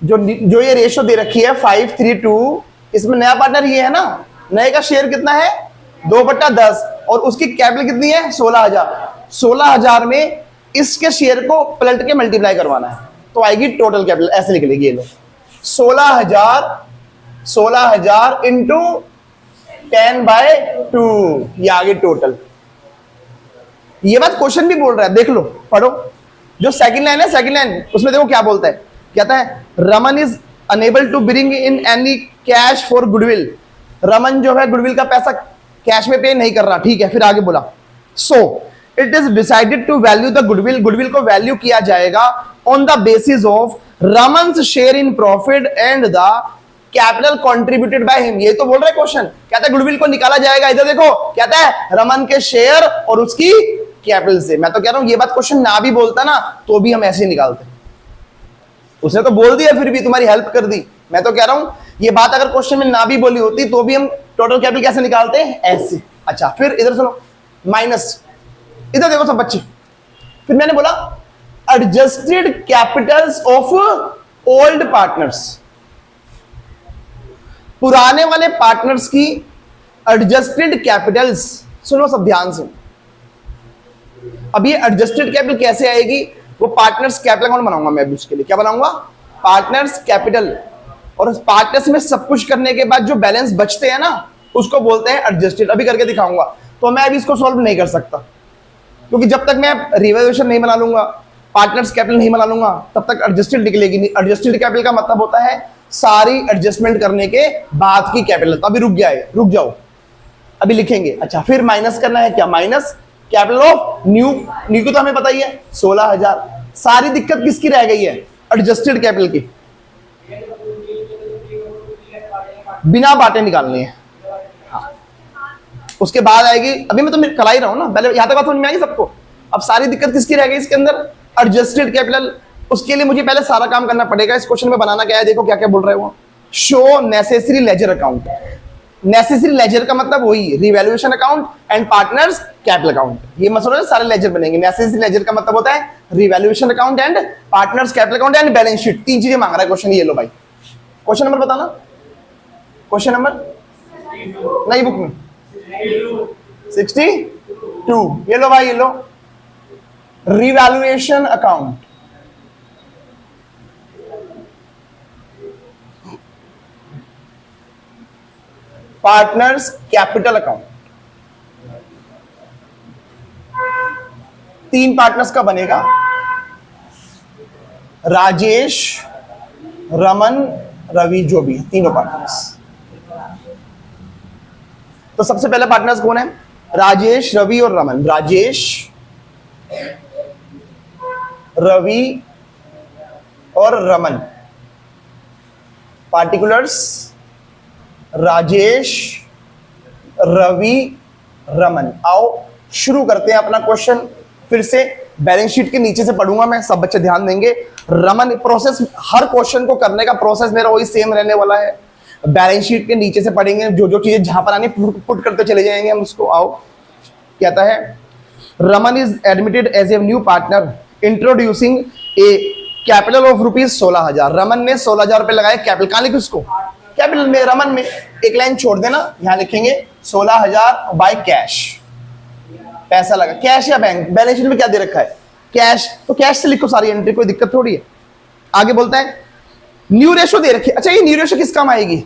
जो ये रेशो दे रखी है 5:3:2, इसमें नया पार्टनर ये है ना। नए का शेयर कितना है, 2/10, और उसकी कैपिटल कितनी है 16,000। 16,000 में इसके शेयर को पलट के मल्टीप्लाई करवाना है तो आएगी टोटल कैपिटल। ऐसे लिख लेगी ये लोग, 16,000 इंटू 10/2, ये आगे टोटल। ये बात क्वेश्चन भी बोल रहा है, देख लो, पढ़ो। जो सेकंड लाइन है, सेकंड लाइन, उसमें देखो क्या बोलता है, कहता है Raman is unable to bring in any cash for goodwill. Raman जो है गुडविल का पैसा कैश में पे नहीं कर रहा, ठीक है। फिर आगे बोला, so it is decided to value the goodwill. Goodwill को वैल्यू किया जाएगा on the basis of Raman's share in profit and the capital contributed by him. ये तो बोल रहा है क्वेश्चन, कहता है गुडविल को निकाला जाएगा, इधर देखो कहता है रमन के शेयर और उसकी कैपिटल से। मैं तो कह रहा हूं ये बात क्वेश्चन ना भी बोलता ना तो भी हम ऐसे ही निकालते। उसने तो बोल दिया, फिर भी तुम्हारी हेल्प कर दी। मैं तो कह रहा हूं ये बात अगर क्वेश्चन में ना भी बोली होती तो भी हम टोटल कैपिटल कैसे निकालते हैं, ऐसे। अच्छा, फिर इधर सुनो, माइनस, इधर देखो सब बच्चे। फिर मैंने बोला adjusted capitals of old partners, पुराने वाले पार्टनर्स की एडजस्टेड कैपिटल्स। सुनो सब ध्यान से, अब ये एडजस्टेड कैपिटल कैसे आएगी, वो पार्टनर्स कैपिटल अकाउंट बनाऊंगा मैं अभी उसके लिए। क्या बनाऊंगा, पार्टनर्स कैपिटल। और उस पार्टनर्स में सब कुछ करने के बाद जो बैलेंस बचते हैं ना, उसको बोलते हैं एडजस्टेड। अभी करके दिखाऊंगा। तो मैं अभी इसको सॉल्व नहीं कर सकता क्योंकि जब तक मैं रिवैल्यूएशन नहीं बना लूंगा, पार्टनर्स कैपिटल नहीं बना लूंगा, तब तक एडजस्टेड निकलेगी नहीं। एडजस्टेड कैपिटल का मतलब होता है सारी एडजस्टमेंट करने के बाद की कैपिटल। तो अभी रुक जाओ, अभी लिखेंगे। अच्छा, फिर माइनस करना है क्या, minus capital of new, new की तो हमें पता ही है 16,000। सारी दिक्कत किसकी रह गई है, एडजस्टेड कैपिटल की, बिना बाटे निकालनी है। हाँ। उसके बाद आएगी, अभी मैं तो करा ही रहा हूं ना, पहले यहां तक बात समझ में आएगी सबको। अब सारी दिक्कत किसकी रह गई इसके अंदर, एडजस्टेड कैपिटल। उसके लिए मुझे पहले सारा काम करना पड़ेगा। इस क्वेश्चन में बनाना क्या है, देखो क्या क्या बोल रहे हो, show necessary ledger account. Necessary laser का मतलब वही revaluation account and partners capital account. ये मसला है, सारे लेजर बनेंगे। नेसेसरी लेजर का मतलब होता है revaluation account and partners capital account and balance sheet. तीन चीजें मांग रहा है क्वेश्चन। ये लो भाई, क्वेश्चन नंबर बताना, क्वेश्चन नंबर नहीं बुक में 62। ये लो भाई, ये लो, revaluation account. Partners capital account. तीन पार्टनर्स का बनेगा, राजेश, रमन, रवि, जो भी तीनों पार्टनर्स। तो सबसे पहले पार्टनर्स कौन है, राजेश, रवि और रमन। राजेश, रवि और रमन, पार्टिकुलर्स राजेश, रवि, रमन। आओ शुरू करते हैं अपना क्वेश्चन। फिर से बैलेंस शीट के नीचे से पढ़ूंगा मैं, सब बच्चे ध्यान देंगे। रमन, प्रोसेस हर क्वेश्चन को करने का प्रोसेस मेरा वही सेम रहने वाला है। बैलेंस शीट के नीचे से पढ़ेंगे, जो जो चीजें जहां पर आने पुट करते चले जाएंगे हम उसको। आओ, कहता है Raman is admitted as a new partner introducing a capital of ₹16,000। Raman ने 16,000 रुपए लगाए कैपिटल। कहां लिखे उसको, कैपिटल में, रमन में। एक लाइन छोड़ देना, यहां लिखेंगे 16,000 बाय कैश। पैसा लगा, कैश या बैंक, बैलेंस शीट में क्या दे रखा है, कैश, तो कैश से लिखो सारी एंट्री, कोई दिक्कत थोड़ी है। आगे बोलता है न्यू रेशो दे रखी है। अच्छा, ये न्यू रेशो किस काम आएगी,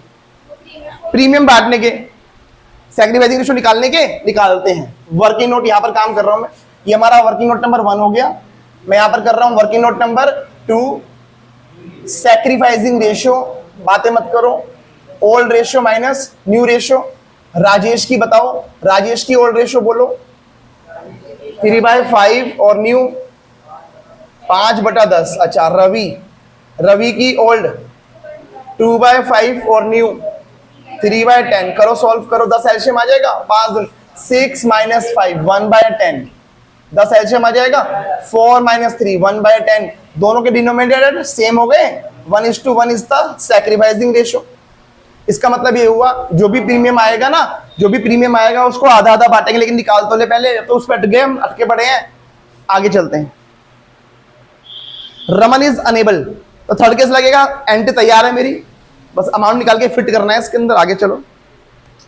प्रीमियम बांटने के, सैक्रिफाइसिंग रेशो निकालने के, निकालते हैं। वर्किंग नोट यहां पर काम कर रहा हूं मैं, ये हमारा वर्किंग नोट नंबर 1 हो गया। मैं यहां पर कर रहा हूं working note number 2, sacrificing ratio. बातें मत करो, old ratio minus new ratio. Rajesh की बताओ, राजेश की ओल्ड रेशो बोलो 3/5 और न्यू 5/10। अच्छा, रवि, रवि की ओल्ड 2/5 और न्यू 3/10। करो, सॉल्व करो, 10 एलसीएम आ जाएगा, 5 6 - 5 1/10। 10 एलसीएम आ जाएगा, 4 - 3 1/10। दोनों के डिनोमिनेटर सेम हो गए, 1:1 इज द सैक्रिफाइसिंग रेशो। इसका मतलब ये हुआ जो भी प्रीमियम आएगा ना, जो भी प्रीमियम आएगा उसको आधा आधा बांटेंगे। लेकिन निकाल तो ले पहले, तो उस पर अट गए हम, अटके पड़े हैं। आगे चलते हैं। रमन इज अनेबल, तो थर्ड केस लगेगा। एंट्री तैयार है मेरी, बस अमाउंट निकाल के फिट करना है इसके अंदर। आगे चलो,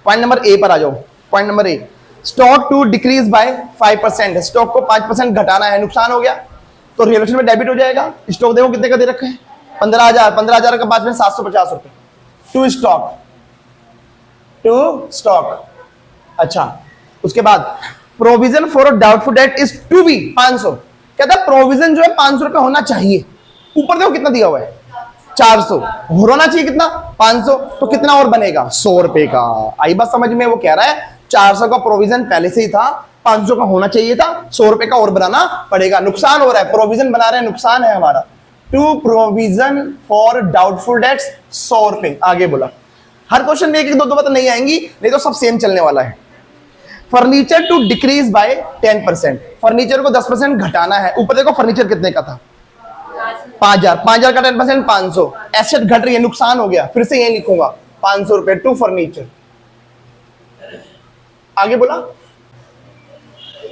पॉइंट नंबर ए पर आ जाओ। Point number A, stock to decrease by 5%। Stock को 5% घटाना है, नुकसान हो गया तो रिवैल्यूएशन में डेबिट हो जाएगा। स्टॉक देखो कितने का दे रखा है, 15,000। 15,000 का 5 में 750 रुपए टू स्टॉक, टू स्टॉक। अच्छा, उसके बाद provision for doubtful debt is to be 500। कहता है प्रोविजन जो है 500 रुपए होना चाहिए। ऊपर देखो कितना दिया हुआ है, 400। होना चाहिए कितना, 500। तो कितना और बनेगा, 100 रुपए का। आई बात समझ में, वो कह रहा है 400 का प्रोविजन पहले से ही था, 500 का होना चाहिए था, 100 रुपए का और बनाना पड़ेगा। नुकसान हो रहा है, प्रोविजन बना रहे हैं, नुकसान है हमारा। To provision for doubtful debts 100 रुपए। आगे बोला, हर क्वेश्चन में एक एक दो बात नहीं आएंगी, नहीं तो सब सेम चलने वाला है। Furniture to decrease by 10%। Furniture को 10% घटाना है। ऊपर देखो फर्नीचर कितने का था, 5,000। 5,000 का 10% 500। एसेट घट रही है, नुकसान हो गया। फिर से यही लिखूंगा 500 रुपए टू फर्नीचर। आगे बोला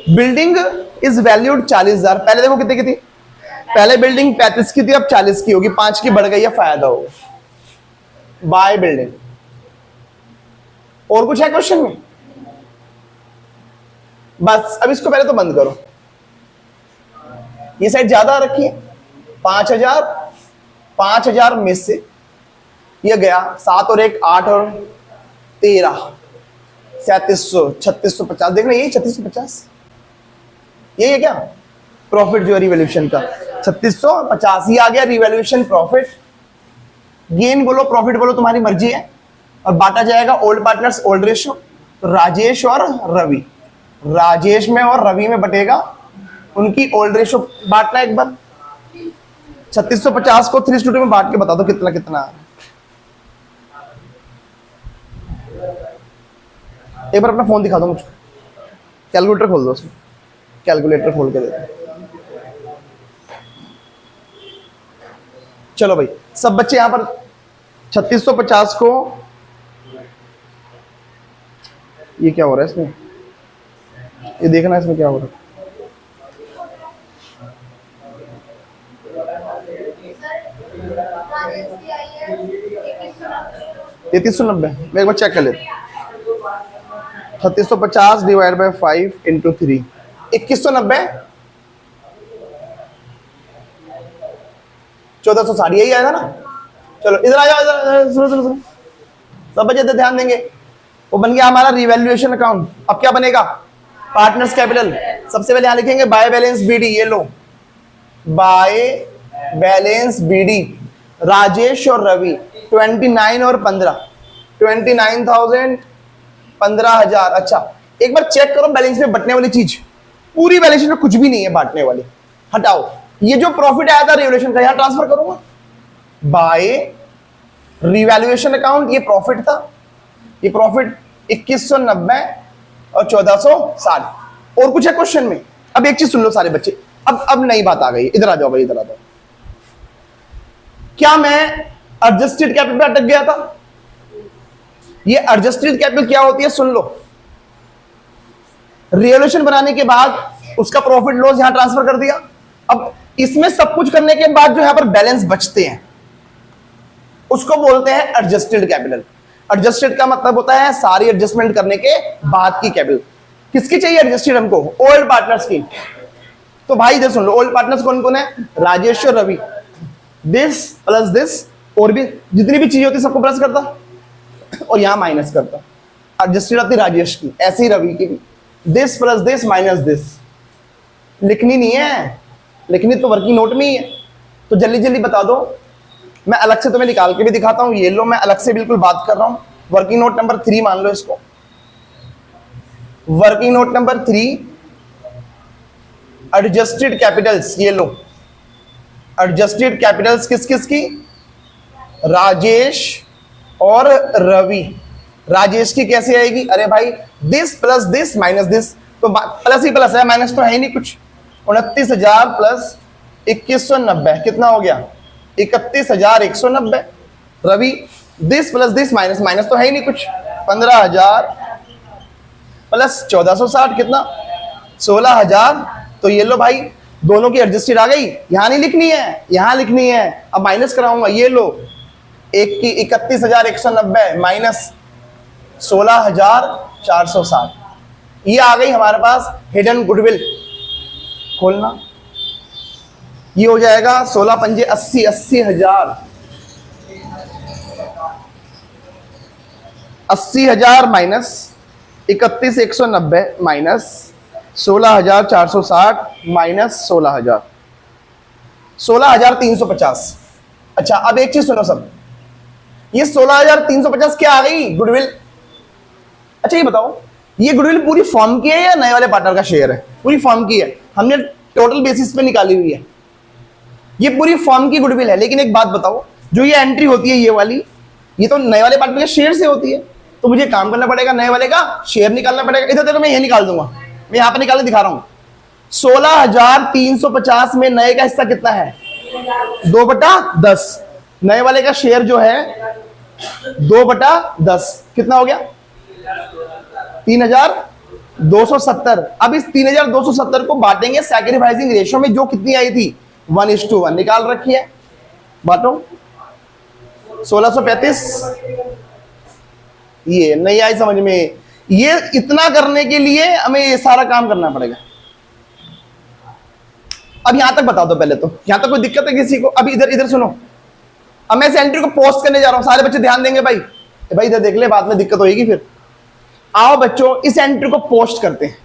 बिल्डिंग इज वैल्यूड 40,000। पहले देखो कितने की थी, पहले बिल्डिंग 35 की थी, अब 40 की होगी, 5 की बढ़ गई है, फायदा होगा। By building. और कुछ है क्वेश्चन में, बस अब इसको पहले तो बंद करो। ये साइड ज्यादा रखी है, 5,000। 5,000 में से ये गया 7 और 1 8 और 13 3700 3650। देखना यही 3650, यही है क्या प्रॉफिट जो है रिवैल्यूएशन का, 3650। ये आ गया रिवैल्यूएशन प्रॉफिट। गेन बोलो प्रॉफिट बोलो तुम्हारी मर्जी है। और बांटा जाएगा ओल्ड पार्टनर्स ओल्ड रेशियो, तो राजेश और रवि, राजेश में और रवि में बटेगा, उनकी ओल्ड रेशो बांटना एक बार। 3650 को 3:2 में बांट के बता दो कितना कितना आ रहा है। एक बार अपना फोन दिखा दो मुझको, कैलकुलेटर खोल दो उसमें, कैलकुलेटर खोल के देते। चलो भाई सब बच्चे यहां पर 3650 को, ये क्या हो रहा है इसमें, ये देखना है इसमें क्या हो रहा है। ये 390, मैं एक बार चेक कर लेता। 3650 डिवाइड बाई 5 इंटू 3, 2190, 1460, यही आएगा ना। चलो इधर आ जाओ, इधर सुनो सुनो सुनो, सब बच्चे ध्यान देंगे। वो बन गया हमारा रिवैल्यूएशन अकाउंट। अब क्या बनेगा, पार्टनर्स कैपिटल। सबसे पहले यहां लिखेंगे बाय बैलेंस बीडी, ये लो बाय बैलेंस बीडी, राजेश और रवि 29 और 15, 29,000, 15,000। अच्छा एक बार चेक करो बैलेंस में बटने वाली चीज, पूरी बैलेंस में कुछ भी नहीं है बांटने वाली, हटाओ। ये जो प्रॉफिट आया था रिवैल्यूएशन का, यहां ट्रांसफर करूंगा बाय रिवैल्यूएशन अकाउंट, ये प्रॉफिट था, ये प्रॉफिट 2190 और 1460। और कुछ है क्वेश्चन में? अब एक चीज सुन लो सारे बच्चे, अब नई बात आ गई, इधर आ जाओ भाई, इधर आ जाओ। क्या मैं एडजस्टेड कैपिटल पे अटक गया था? ये एडजस्टेड कैपिटल क्या होती है सुन लो। रिवैल्यूएशन बनाने के बाद उसका प्रॉफिट लॉस यहां ट्रांसफर कर दिया। अब इसमें सब कुछ करने के बाद जो यहां पर बैलेंस बचते हैं उसको बोलते हैं एडजस्टेड कैपिटल। एडजस्टेड का मतलब होता है सारी एडजस्टमेंट करने के बाद की कैपिटल। किसकी चाहिए एडजस्टेड हमको? ओल्ड पार्टनर्स की। तो भाई इधर सुन लो, ओल्ड पार्टनर्स कौन कौन है? राजेश और रवि, दिस प्लस दिस, और भी जितनी भी चीजें होती सबको प्लस करता और यहां माइनस करता। एडजस्टेड आती राजेश की, ऐसे ही रवि की भी, this plus this minus this. लिखनी नहीं है, लिखनी तो वर्किंग नोट में ही है। तो जल्दी जल्दी बता दो, मैं अलग से तुम्हें निकाल के भी दिखाता हूं। ये लो, मैं अलग से बिल्कुल बात कर रहा हूं। वर्किंग नोट नंबर 3 मान लो इसको। Working note number 3, adjusted Capitals, ये लो एडजस्टेड कैपिटल्स किस किस की? राजेश और रवि। राजेश की कैसे आएगी? अरे भाई this plus this minus this, तो प्लस ही प्लस है, माइनस तो है ही नहीं कुछ। 29,000 प्लस 2190 कितना हो गया? 31,190। Ravi this plus this minus, minus तो है ही नहीं कुछ, 15,000 प्लस 1460 कितना? 16,000। तो ये लो भाई, दोनों की एडजस्टेड आ गई, यहां नहीं लिखनी है, यहां लिखनी है। अब माइनस कराऊंगा, ये लो, एक की 31,190 माइनस 16,460, ये आ गई हमारे पास हिडन गुडविल। खोलना, ये हो जाएगा 16 पंजे 80, 80,000, 80,000 माइनस 31,190 माइनस 16,460 माइनस 16,000, 16,350। अच्छा अब एक चीज सुनो सब, ये 16,350 क्या आ गई? गुडविल। अच्छा ये बताओ, ये गुडविल पूरी फर्म की है या नए वाले पार्टनर का शेयर है? पूरी फर्म की है, हमने टोटल बेसिस पे निकाली हुई है, ये पूरी फर्म की गुडविल है। लेकिन एक बात बताओ, जो ये एंट्री होती है ये वाली, ये तो नए वाले पार्टनर के शेयर से होती है, तो मुझे काम करना पड़ेगा, नए वाले का शेयर निकालना पड़ेगा। इधर देखो मैं ये निकाल दूंगा, मैं यहां पर निकाल के दिखा रहा हूं। 16,350 में नए का हिस्सा कितना है? 2/10। नए वाले का शेयर जो है 2/10 कितना हो गया? 3,270। अब इस 3,270 को बांटेंगे सैक्रिफाइसिंग रेशियो में, जो कितनी आई थी? 1:1 निकाल रखी है, बांटो। 1635, ये नहीं आई समझ में। ये इतना करने के लिए हमें ये सारा काम करना पड़ेगा। अब यहां तक बता दो पहले, तो यहां तक कोई दिक्कत है किसी को? अभी इधर इधर सुनो, अब मैं इस एंट्री को पोस्ट करने जा रहा हूं, सारे बच्चे ध्यान देंगे भाई। भाई इधर देख ले, बाद में दिक्कत होगी फिर। आओ बच्चों, इस एंट्री को पोस्ट करते हैं।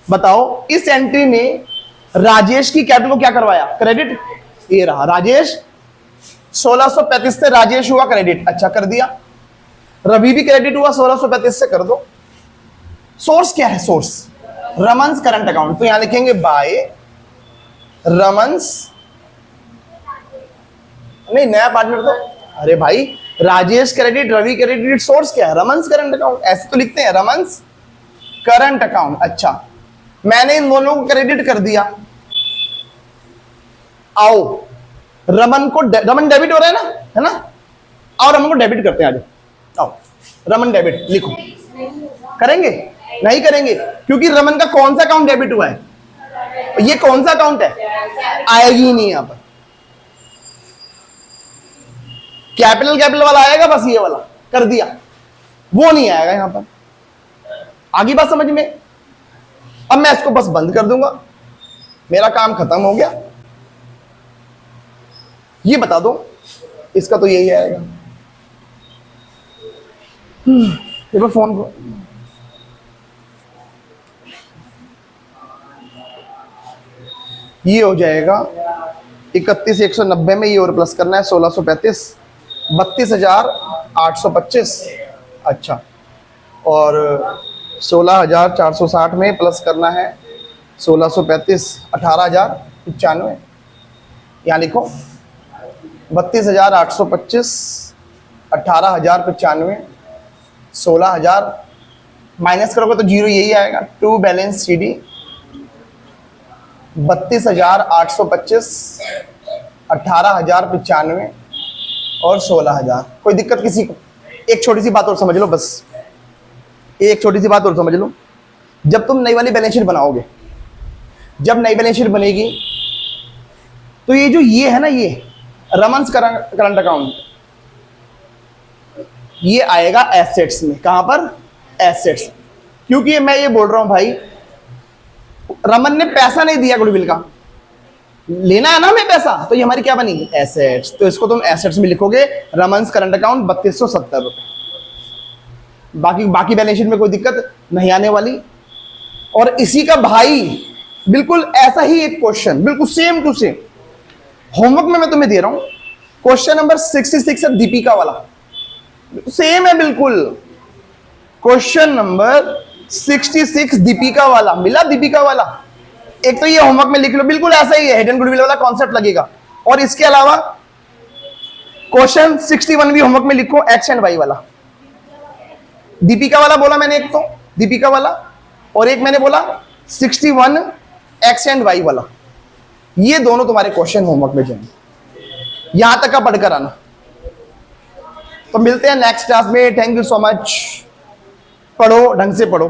बताओ इस एंट्री ने राजेश की कैपिटल को क्या करवाया? क्रेडिट। ये रहा राजेश, 1635 से राजेश हुआ क्रेडिट। अच्छा कर दिया। रवि भी क्रेडिट हुआ 1635 से, कर दो। सोर्स क्या है? सोर्स रमन्स करंट अकाउंट, तो यहां लिखेंगे बाय रमन्स, नहीं नया पार्टनर तो, अरे भाई Rajesh credit, Ravi credit, source क्या है? रमन्स करंट अकाउंट, ऐसे तो लिखते हैं रमन्स करंट अकाउंट। अच्छा, मैंने इन दोनों को क्रेडिट कर दिया, आओ रमन को रमन डेबिट हो रहा है ना, है ना, आओ रमन को डेबिट करते हैं, आज आओ रमन डेबिट लिखो। करेंगे? नहीं करेंगे, क्योंकि रमन का कौन सा अकाउंट डेबिट हुआ है? ये कौन सा अकाउंट है? आएगी ही नहीं यहां पर, कैपिटल वाला आएगा, बस ये वाला कर दिया, वो नहीं आएगा यहां पर। आगे बात समझ में? अब मैं इसको बस बंद कर दूंगा, मेरा काम खत्म हो गया। ये बता दो, इसका तो यही आएगा। एक बार फोन को, ये हो जाएगा 31,190 में, ये और प्लस करना है 1635, 32,825। अच्छा, और 16,460 में प्लस करना है 1635, 18,095। यहाँ लिखो 32,825, 18,095, 16,000 माइनस करोगे तो जीरो यही आएगा। टू बैलेंस सीडी 32,825, 18,095 और 16,000। कोई दिक्कत किसी को? एक छोटी सी बात और समझ लो, बस एक छोटी सी बात और समझ लो। जब तुम नई वाली बैलेंस शीट बनाओगे, जब नई बैलेंस शीट बनेगी, तो ये जो ये है ना, ये रमन्स करंट अकाउंट, ये आएगा एसेट्स में। कहां पर? एसेट्स। क्योंकि मैं ये बोल रहा हूं भाई, रमन ने पैसा नहीं दिया गुडविल का, लेना है ना हमें पैसा, तो ये हमारी क्या बनी? एसेट्स। तो इसको तुम एसेट्स में लिखोगे, रमन्स करंट अकाउंट 3270 रुपए। बाकी बैलेंस शीट में कोई दिक्कत नहीं आने वाली। और इसी का भाई बिल्कुल ऐसा ही एक क्वेश्चन, बिल्कुल सेम टू सेम होमवर्क में मैं तुम्हें दे रहा हूं। क्वेश्चन नंबर 66 है दीपिका वाला, सेम है बिल्कुल। क्वेश्चन नंबर 66 दीपिका वाला मिला, दीपिका वाला। एक तो ये होमवर्क में लिख लो, बिल्कुल ऐसा ही है, हिडन गुडविल वाला कॉन्सेप्ट लगेगा। और इसके अलावा क्वेश्चन 61 भी होमवर्क में लिखो, एक्स एंड वाई वाला। दीपिका वाला बोला मैंने, एक तो दीपिका वाला, और एक मैंने बोला 61 एक्स एंड वाई वाला। ये दोनों तुम्हारे क्वेश्चन होमवर्क में जाएंगे, यहां तक का पढ़कर आना। तो मिलते हैं नेक्स्ट क्लास में। Thank you so much. पढ़ो, ढंग से पढ़ो।